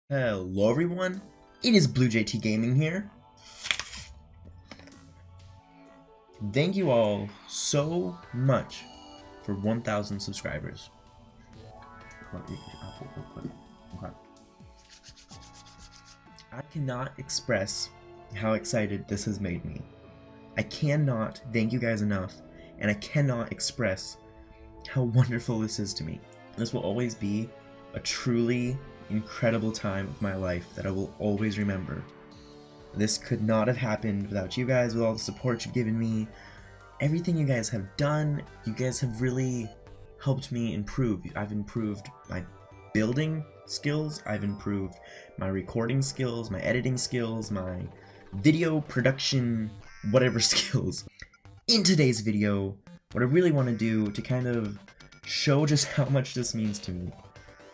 Hello everyone, it is BlueJayTGaming here. Thank you all so much for 1,000 subscribers. I cannot express how excited this has made me. I cannot thank you guys enough, and I cannot express how wonderful this is to me. This will always be a truly incredible time of my life that I will always remember. This could not have happened without you guys, with all the support you've given me, everything you guys have done. You guys have really helped me improve. I've improved my building skills, I've improved my recording skills, my editing skills, my video production, whatever skills. In today's video, what I really want to do to kind of show just how much this means to me,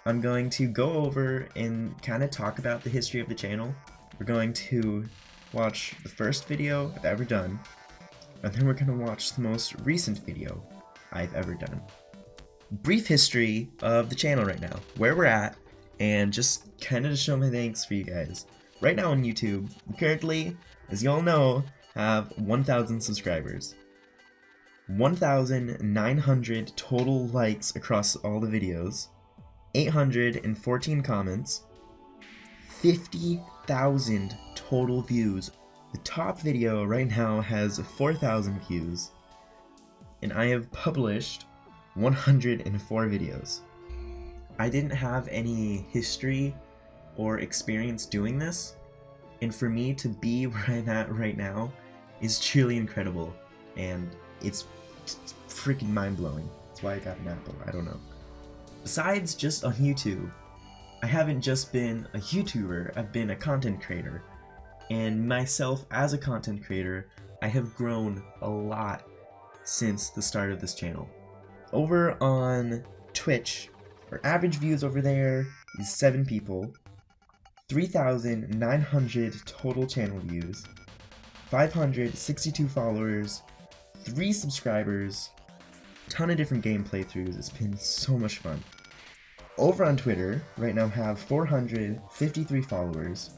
I'm going to go over and kind of talk about the history of the channel. We're going to watch the first video I've ever done, and then we're going to watch the most recent video I've ever done. Brief history of the channel right now, where we're at, and just kind of to show my thanks for you guys. Right now on YouTube, we currently, as you all know, have 1,000 subscribers. 1,900 total likes across all the videos. 814 comments, 50,000 total views. The top video right now has 4,000 views, and I have published 104 videos. I didn't have any history or experience doing this, and for me to be where I'm at right now is truly incredible, and it's freaking mind-blowing. That's why I got an apple, I don't know. Besides just on YouTube, I haven't just been a YouTuber, I've been a content creator. And myself as a content creator, I have grown a lot since the start of this channel. Over on Twitch, our average views over there is 7 people, 3,900 total channel views, 562 followers, 3 subscribers, ton of different game playthroughs. It's been so much fun. Over on Twitter, right now have 453 followers,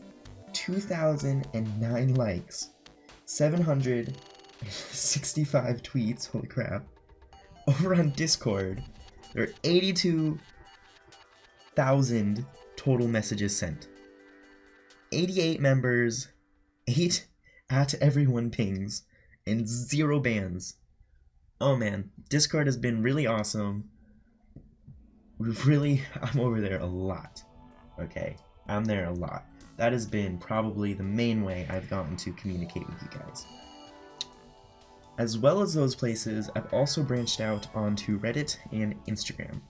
2,009 likes, 765 tweets, holy crap. Over on Discord, there are 82,000 total messages sent. 88 members, 8 @everyone pings, and 0 bans. Oh man, Discord has been really awesome. I'm over there a lot. Okay, I'm there a lot. That has been probably the main way I've gotten to communicate with you guys. As well as those places, I've also branched out onto Reddit and Instagram.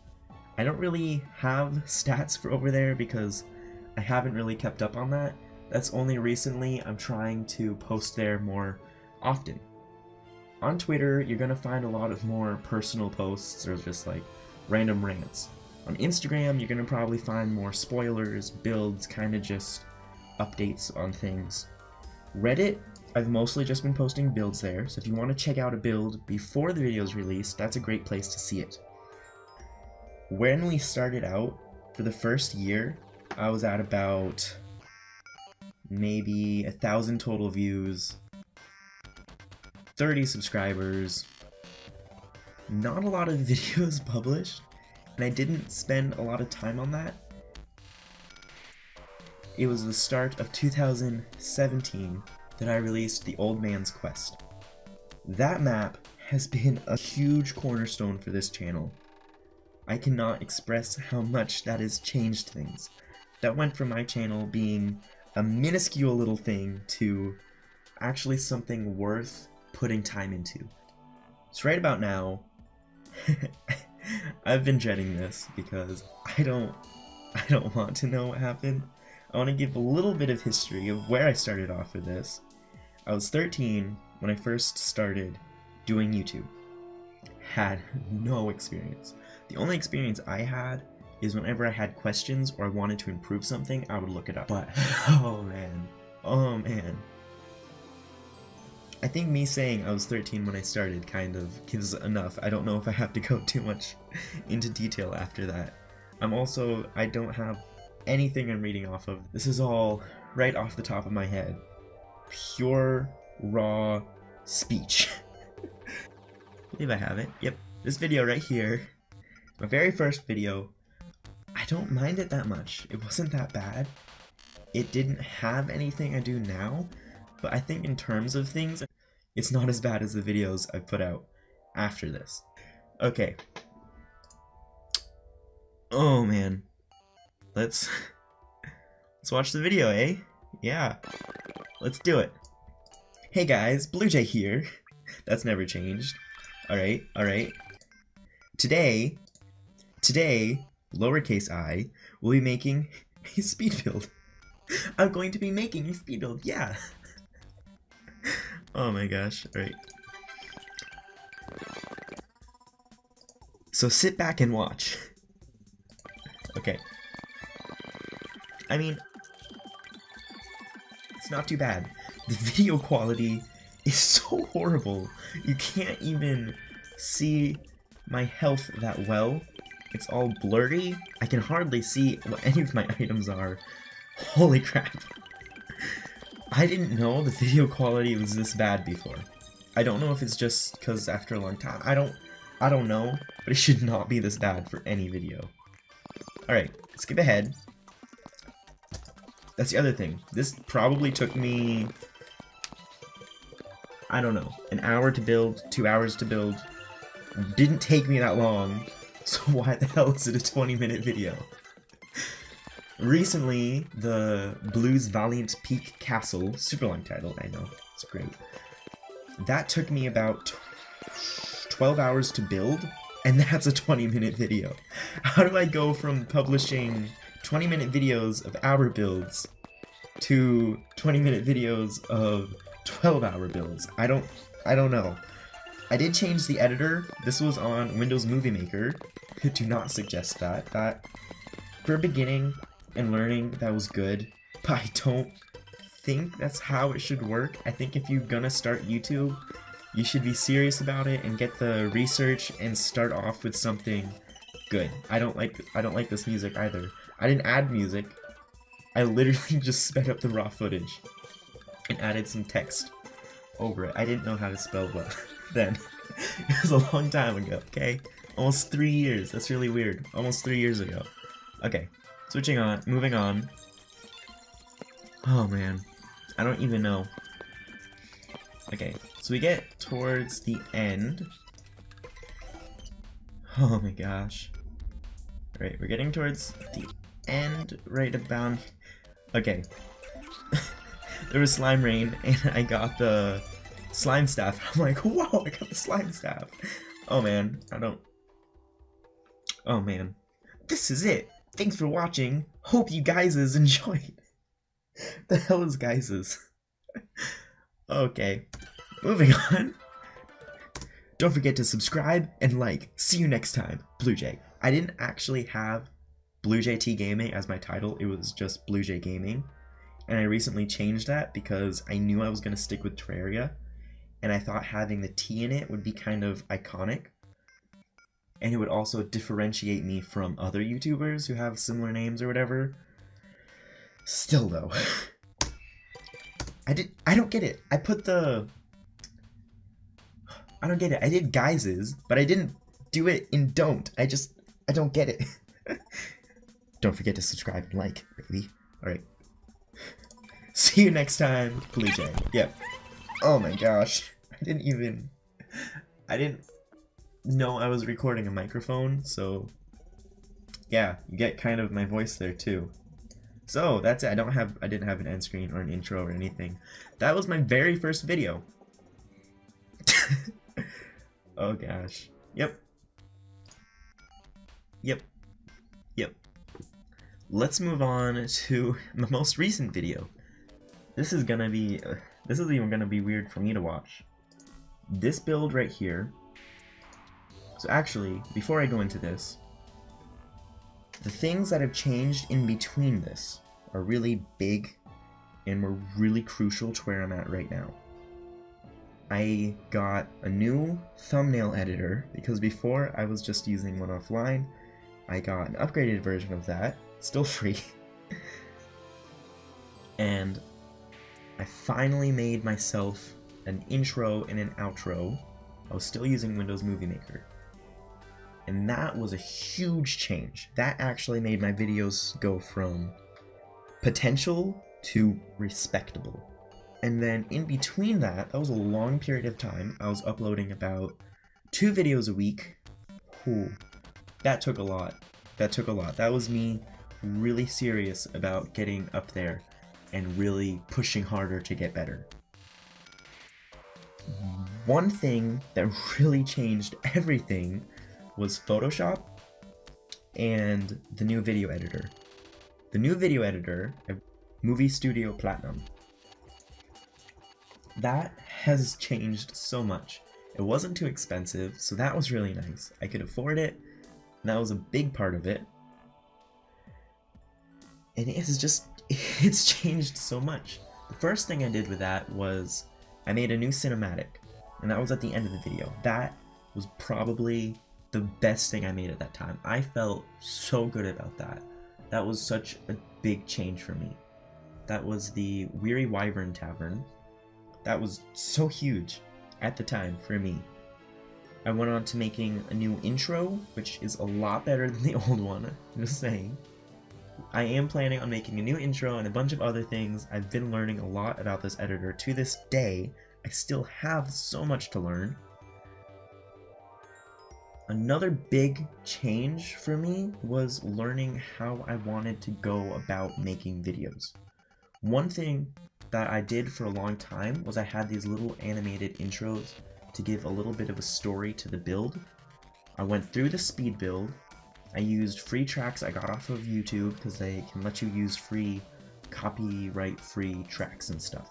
I don't really have stats for over there because I haven't really kept up on that. That's only recently I'm trying to post there more often. On Twitter, you're going to find a lot of more personal posts or just like random rants. On Instagram, you're going to probably find more spoilers, builds, kind of just updates on things. Reddit, I've mostly just been posting builds there, so if you want to check out a build before the video is released, that's a great place to see it. When we started out, for the first year, I was at about maybe 1,000 total views, 30 subscribers, not a lot of videos published, and I didn't spend a lot of time on that. It was the start of 2017 that I released The Old Man's Quest. That map has been a huge cornerstone for this channel. I cannot express how much that has changed things. That went from my channel being a minuscule little thing to actually something worth putting time into. So right about now, I've been dreading this because I don't want to know what happened. I want to give a little bit of history of where I started off with this. I was 13 when I first started doing YouTube. Had no experience. The only experience I had is whenever I had questions or I wanted to improve something, I would look it up. But, oh man. I think me saying I was 13 when I started kind of gives enough. I don't know if I have to go too much into detail after that. I don't have anything I'm reading off of. This is all right off the top of my head. Pure, raw speech. I believe I have it. Yep, this video right here. My very first video. I don't mind it that much. It wasn't that bad. It didn't have anything I do now, but I think in terms of things, it's not as bad as the videos I've put out after this. Okay. Oh man. Let's watch the video, eh? Yeah. Let's do it. Hey guys, BlueJay here. That's never changed. Alright, alright. Today, lowercase I, will be making a speed build. I'm going to be making a speed build, yeah! Oh my gosh, alright. So sit back and watch. Okay. I mean, it's not too bad. The video quality is so horrible. You can't even see my health that well. It's all blurry. I can hardly see what any of my items are. Holy crap. I didn't know the video quality was this bad before. I don't know if it's just because after a long time. I don't know, but it should not be this bad for any video. Alright, skip ahead. That's the other thing. This probably took me, I don't know, an hour to build, 2 hours to build. Didn't take me that long, so why the hell is it a 20-minute video? Recently, the Blue's Valiant Peak Castle, super long title, I know, it's great. That took me about 12 hours to build, and that's a 20-minute video. How do I go from publishing 20-minute videos of hour builds to 20-minute videos of 12-hour builds? I don't know. I did change the editor. This was on Windows Movie Maker. Do not suggest that. That, for beginning and learning, that was good. But I don't think that's how it should work. I think if you're gonna start YouTube, you should be serious about it and get the research and start off with something good. I don't like this music either. I didn't add music. I literally just sped up the raw footage and added some text over it. I didn't know how to spell well then. It was a long time ago, okay? Almost 3 years. That's really weird. Almost 3 years ago. Okay, moving on. Oh man, I don't even know. Okay, so we get towards the end. Oh my gosh. Alright, we're getting towards the end, right about... Okay. There was slime rain, and I got the slime staff. I'm like, whoa, I got the slime staff. Oh man, Oh man. This is it. Thanks for watching. Hope you guys enjoyed. The hell is guys? Okay. Moving on. Don't forget to subscribe and like. See you next time. BlueJay. I didn't actually have BlueJayTGaming as my title. It was just BlueJayGaming. And I recently changed that because I knew I was going to stick with Terraria. And I thought having the T in it would be kind of iconic. And it would also differentiate me from other YouTubers who have similar names or whatever. Still though. I don't get it. I don't get it. I did guises, but I didn't do it in don't. I don't get it. Don't forget to subscribe and like, baby. Alright. See you next time, BlueJay. Yep. Oh my gosh. I didn't know I was recording a microphone, so yeah, you get kind of my voice there too. So that's it. I didn't have an end screen or an intro or anything. That was my very first video. Oh gosh. Yep. Let's move on to my most recent video. This is even gonna be weird for me to watch. This build right here. So actually, before I go into this, the things that have changed in between this are really big and were really crucial to where I'm at right now. I got a new thumbnail editor because before I was just using one offline. I got an upgraded version of that, still free. And I finally made myself an intro and an outro. I was still using Windows Movie Maker. And that was a huge change. That actually made my videos go from potential to respectable. And then in between that was a long period of time. I was uploading about 2 videos a week. Ooh, that took a lot. That was me really serious about getting up there and really pushing harder to get better. One thing that really changed everything was Photoshop and the new video editor. The new video editor, Movie Studio Platinum. That has changed so much. It wasn't too expensive, so that was really nice. I could afford it, and that was a big part of it. And it's changed so much. The first thing I did with that was I made a new cinematic, and that was at the end of the video. That was probably the best thing I made at that time. I felt so good about that. That was such a big change for me. That was the Weary Wyvern Tavern. That was so huge at the time for me. I went on to making a new intro, which is a lot better than the old one, I'm just saying. I am planning on making a new intro and a bunch of other things. I've been learning a lot about this editor. To this day, I still have so much to learn. Another big change for me was learning how I wanted to go about making videos. One thing that I did for a long time was I had these little animated intros to give a little bit of a story to the build. I went through the speed build. I used free tracks I got off of YouTube because they can let you use free, copyright-free tracks and stuff.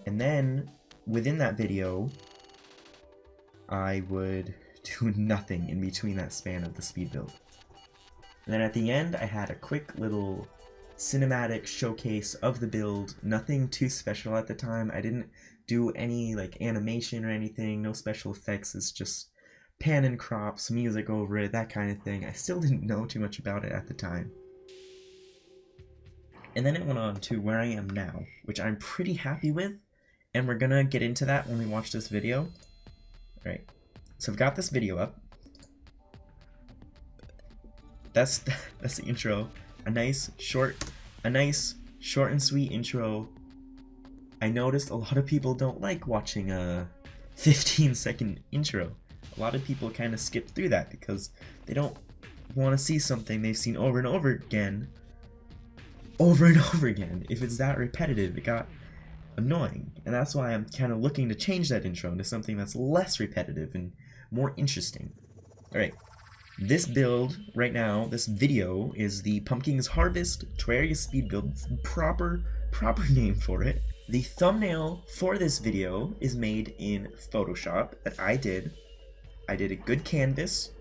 And then within that video, I would do nothing in between that span of the speed build. And then at the end, I had a quick little cinematic showcase of the build. Nothing too special at the time. I didn't do any like animation or anything, no special effects. It's just pan and crops, music over it, that kind of thing. I still didn't know too much about it at the time. And then it went on to where I am now, which I'm pretty happy with, and we're gonna get into that when we watch this video. Alright, so I've got this video up. That's the intro. A nice short and sweet intro. I noticed a lot of people don't like watching a 15-second intro. A lot of people kind of skip through that because they don't want to see something they've seen over and over again. If it's that repetitive, it got annoying. And that's why I'm kind of looking to change that intro into something that's less repetitive and more interesting. Alright, this build right now, this video, is the Pumpkin's Harvest Terraria speed build. It's the proper name for it. The thumbnail for this video is made in Photoshop that I did. I did a good canvas.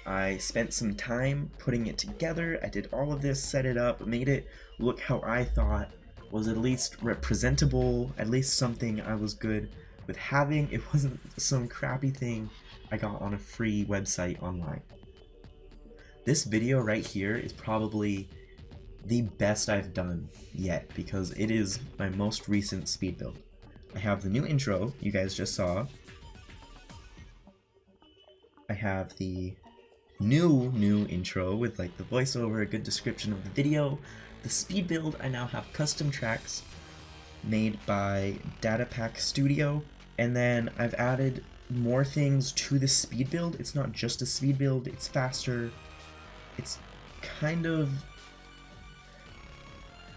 I spent some time putting it together. I did all of this, set it up, made it look how I thought was at least representable, at least something I was good with having. It wasn't some crappy thing I got on a free website online. This video right here is probably the best I've done yet because it is my most recent speed build. I have the new intro you guys just saw. I have the new intro with like the voiceover, a good description of the video. The speed build, I now have custom tracks made by Datapack Studio, and then I've added more things to the speed build. It's not just a speed build, it's faster. It's kind of...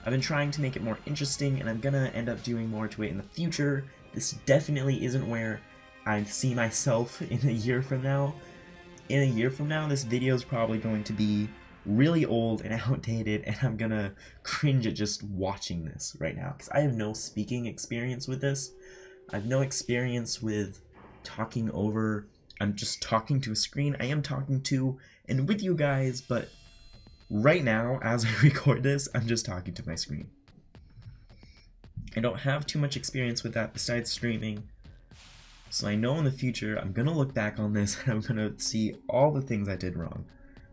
I've been trying to make it more interesting, and I'm gonna end up doing more to it in the future. This definitely isn't where I see myself in a year from now. In a year from now, this video is probably going to be really old and outdated, and I'm gonna cringe at just watching this right now, because I have no speaking experience with this. I have no experience with talking over. I'm just talking to a screen. I am talking to and with you guys, but right now, as I record this, I'm just talking to my screen. I don't have too much experience with that besides streaming. So I know in the future I'm gonna look back on this and I'm gonna see all the things I did wrong.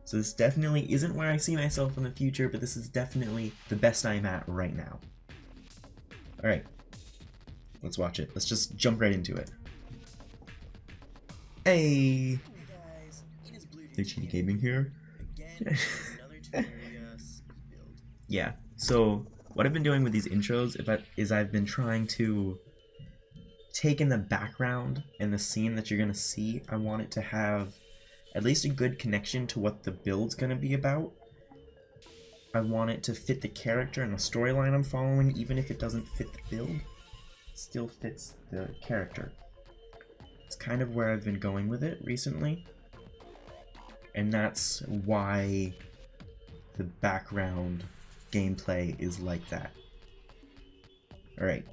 So this definitely isn't where I see myself in the future, but this is definitely the best I'm at right now. Alright, let's watch it. Let's just jump right into it. Hey guys, it is BlueJayTGaming here. Yeah, so what I've been doing with these intros is I've been trying to take in the background and the scene that you're gonna see. I want it to have at least a good connection to what the build's gonna be about. I want it to fit the character and the storyline I'm following, even if it doesn't fit the build. It still fits the character. It's kind of where I've been going with it recently. And that's why the background gameplay is like that. Alright.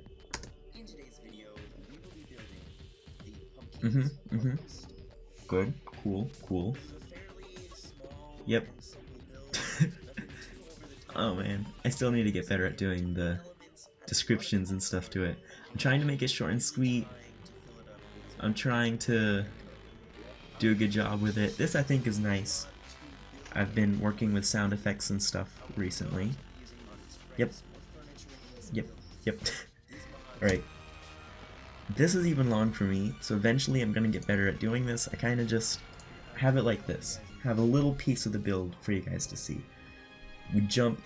In today's video, we will be building the pumpkin. Good. Cool. Yep. Oh man, I still need to get better at doing the descriptions and stuff to it. I'm trying to make it short and sweet. I'm trying to do a good job with it. This I think is nice. I've been working with sound effects and stuff recently. Yep. Alright. This is even long for me, so eventually I'm gonna get better at doing this. I kinda just have it like this. Have a little piece of the build for you guys to see. We jump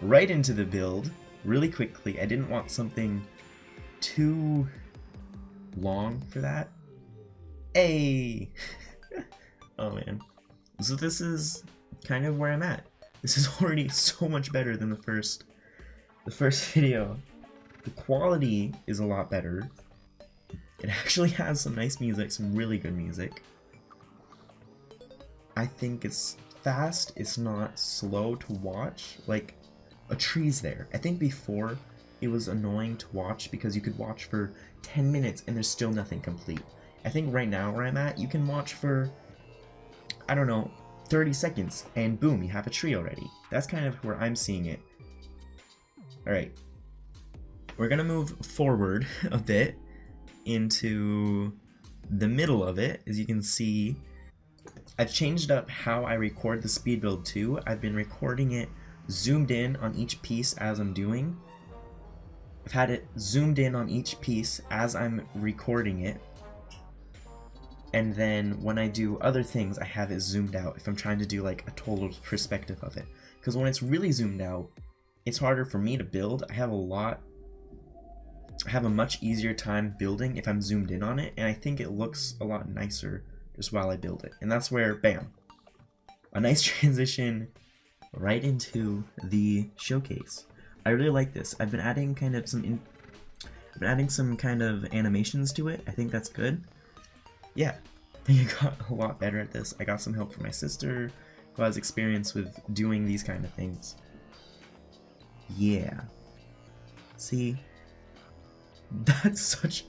right into the build really quickly. I didn't want something too long for that. Hey! Oh man. So this is kind of where I'm at. This is already so much better than the first video. The quality is a lot better. It actually has some nice music, some really good music. I think it's fast, it's not slow to watch. Like, a tree's there. I think before it was annoying to watch because you could watch for 10 minutes and there's still nothing complete. I think right now where I'm at, you can watch for, I don't know, 30 seconds and boom, you have a tree already. That's kind of where I'm seeing it. Alright. We're gonna move forward a bit into the middle of it. As you can see, I've changed up how I record the speed build too. I've been recording it zoomed in on each piece as I'm doing. I've had it zoomed in on each piece as I'm recording it. And then when I do other things, I have it zoomed out if I'm trying to do like a total perspective of it. Because when it's really zoomed out, it's harder for me to build. I have a much easier time building if I'm zoomed in on it, and I think it looks a lot nicer just while I build it. And that's where, bam, a nice transition right into the showcase. I really like this. I've been adding some kind of animations to it. I think that's good. Yeah, I think I got a lot better at this. I got some help from my sister, who has experience with doing these kind of things. Yeah. See? That's such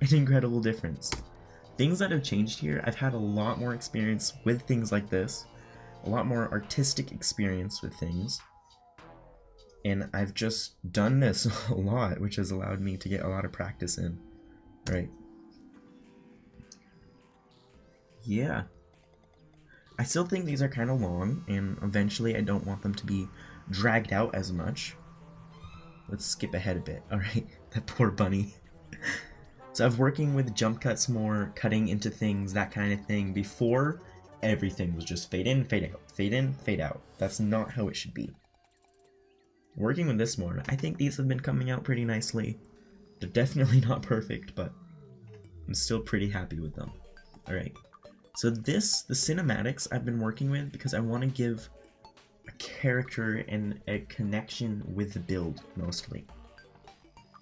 an incredible difference. Things that have changed here, I've had a lot more experience with things like this, a lot more artistic experience with things, and I've just done this a lot, which has allowed me to get a lot of practice in. Right. Yeah. I still think these are kind of long, and eventually I don't want them to be dragged out as much. Let's skip ahead a bit. Alright, that poor bunny. So I'm working with jump cuts more, cutting into things, that kind of thing. Before, everything was just fade in, fade out, fade in, fade out. That's not how it should be. Working with this more, I think these have been coming out pretty nicely. They're definitely not perfect, but I'm still pretty happy with them. Alright, so the cinematics I've been working with because I want to give a character and a connection with the build, mostly.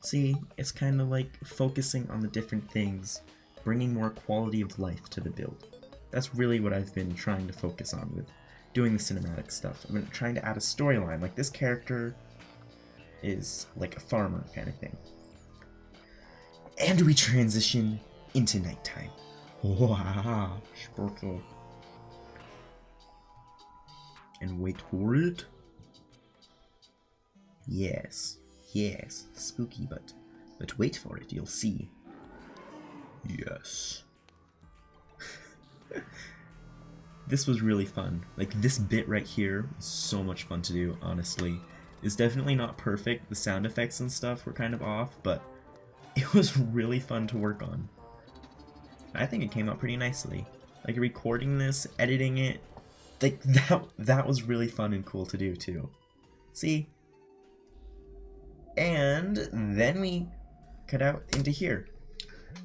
See, it's kind of like focusing on the different things, bringing more quality of life to the build. That's really what I've been trying to focus on with doing the cinematic stuff. I've been trying to add a storyline, like this character is like a farmer kind of thing. And we transition into nighttime. Wow, sparkle. And wait for it. Yes. Yes, spooky, but wait for it, you'll see. Yes. This was really fun. Like, this bit right here was so much fun to do, honestly. It's definitely not perfect. The sound effects and stuff were kind of off, but it was really fun to work on. I think it came out pretty nicely. Like, recording this, editing it, like, that was really fun and cool to do, too. See? And then we cut out into here.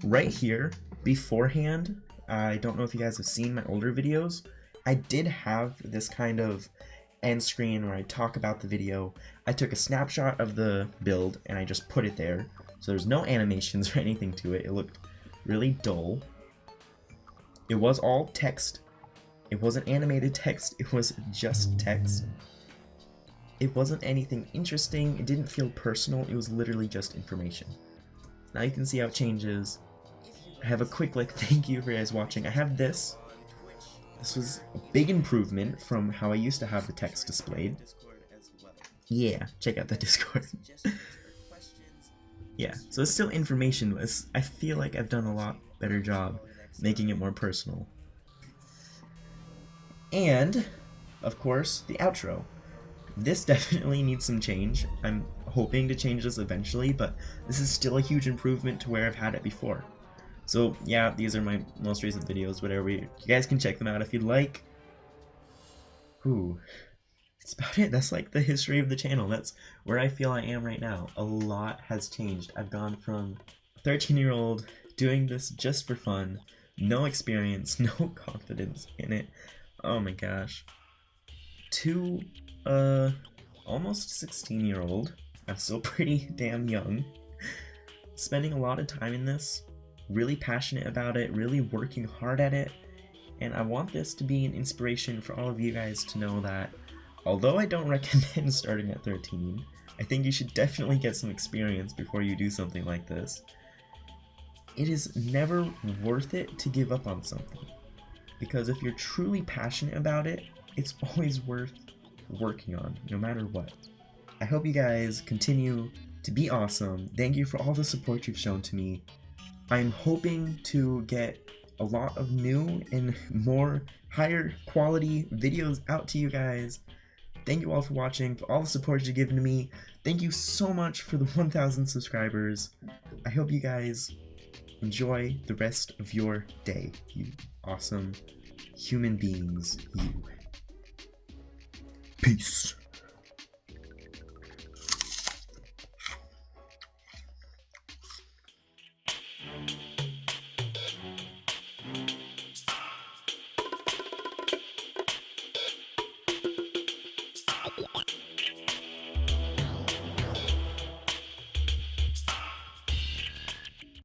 Right here, beforehand, I don't know if you guys have seen my older videos, I did have this kind of end screen where I talk about the video. I took a snapshot of the build and I just put it there. So there's no animations or anything to it. It looked really dull. It was all text. It wasn't animated text, it was just text. It wasn't anything interesting, it didn't feel personal, it was literally just information. Now you can see how it changes. I have a quick thank you for you guys watching. I have this. This was a big improvement from how I used to have the text displayed. Yeah, check out the Discord. Yeah, so it's still information, but I feel like I've done a lot better job making it more personal. And, of course, the outro. This definitely needs some change. I'm hoping to change this eventually, but this is still a huge improvement to where I've had it before. So yeah, these are my most recent videos, whatever. You guys can check them out if you'd like. Ooh, that's about it. That's like the history of the channel. That's where I feel I am right now. A lot has changed. I've gone from a 13-year-old doing this just for fun, no experience, no confidence in it. Oh my gosh. To almost 16-year-old. I'm still pretty damn young. Spending a lot of time in this, really passionate about it, really working hard at it, and I want this to be an inspiration for all of you guys to know that although I don't recommend starting at 13, I think you should definitely get some experience before you do something like this. It is never worth it to give up on something, because if you're truly passionate about it, it's always worth working on, no matter what. I hope you guys continue to be awesome. Thank you for all the support you've shown to me. I'm hoping to get a lot of new and more higher quality videos out to you guys. Thank you all for watching, for all the support you've given to me. Thank you so much for the 1,000 subscribers. I hope you guys enjoy the rest of your day, you awesome human beings, you. Peace.